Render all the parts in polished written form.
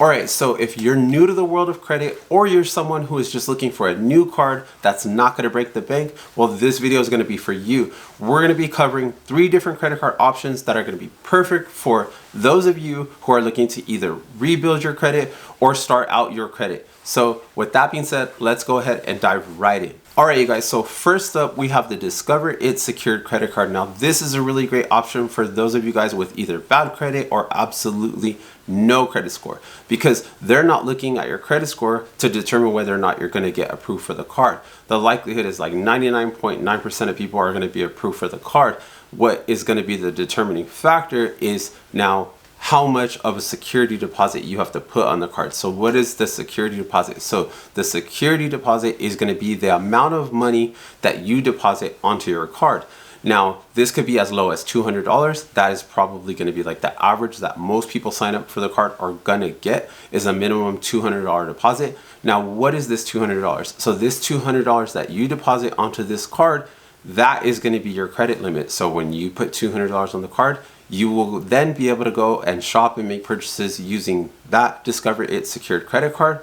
Alright, so if you're new to the world of credit or you're someone who is just looking for a new card that's not going to break the bank, well, this video is going to be for you. We're going to be covering 3 different credit card options that are going to be perfect for those of you who are looking to either rebuild your credit or start out your credit. So with that being said, let's go ahead and dive right in. Alright you guys, so first up we have the Discover It secured credit card. Now this is a really great option for those of you guys with either bad credit or absolutely no credit score, because they're not looking at your credit score to determine whether or not you're going to get approved for the card. The likelihood is like 99.9% of people are going to be approved for the card. What is going to be the determining factor is now how much of a security deposit you have to put on the card. So what is the security deposit? So the security deposit is going to be the amount of money that you deposit onto your card. Now, this could be as low as $200. That is probably going to be like the average that most people sign up for the card are going to get, is a minimum $200 deposit. Now, what is this $200? So this $200 that you deposit onto this card, that is going to be your credit limit. So when you put $200 on the card, you will then be able to go and shop and make purchases using that Discover It secured credit card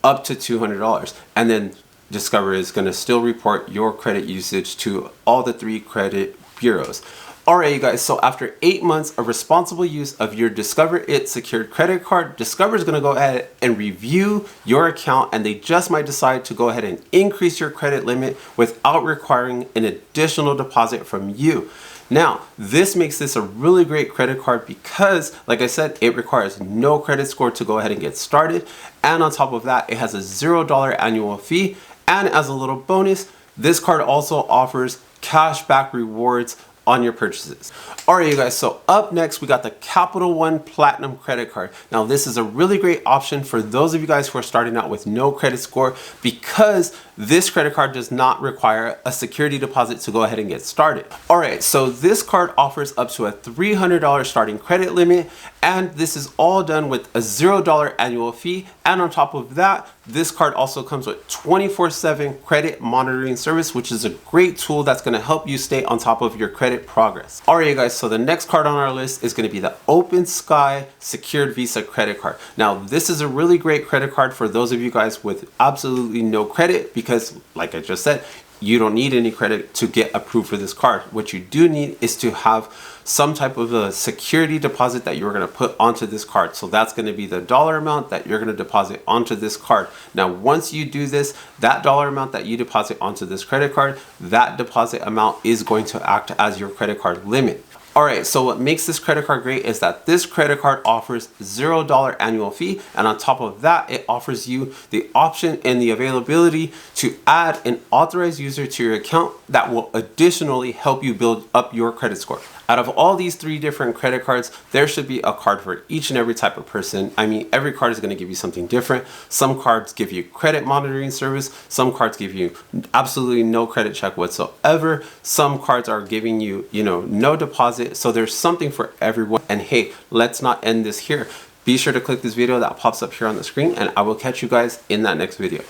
up to $200. And then Discover is going to still report your credit usage to all the 3 credit bureaus. Alright you guys, so after 8 months of responsible use of your Discover It secured credit card, Discover is going to go ahead and review your account, and they just might decide to go ahead and increase your credit limit without requiring an additional deposit from you. Now, this makes this a really great credit card because, like I said, it requires no credit score to go ahead and get started. And on top of that, it has a $0 annual fee. And as a little bonus, this card also offers cash back rewards on your purchases. Alright you guys, so up next we got the Capital One Platinum credit card. Now this is a really great option for those of you guys who are starting out with no credit score, because this credit card does not require a security deposit to go ahead and get started. Alright, so this card offers up to a $300 starting credit limit, and this is all done with a $0 annual fee. And on top of that, this card also comes with 24/7 credit monitoring service, which is a great tool that's going to help you stay on top of your credit progress. Alright you guys, so the next card on our list is going to be the Open Sky secured Visa credit card. Now this is a really great credit card for those of you guys with absolutely no credit, because like I just said, you don't need any credit to get approved for this card. What you do need is to have some type of a security deposit that you're going to put onto this card. So that's going to be the dollar amount that you're going to deposit onto this card. Now, once you do this, that dollar amount that you deposit onto this credit card, that deposit amount is going to act as your credit card limit. Alright, so what makes this credit card great is that this credit card offers $0 annual fee, and on top of that, it offers you the option and the availability to add an authorized user to your account that will additionally help you build up your credit score. Out of all these 3 different credit cards, there should be a card for each and every type of person. I mean, every card is going to give you something different. Some cards give you credit monitoring service. Some cards give you absolutely no credit check whatsoever. Some cards are giving you, no deposit. So there's something for everyone. And hey, let's not end this here. Be sure to click this video that pops up here on the screen, and I will catch you guys in that next video.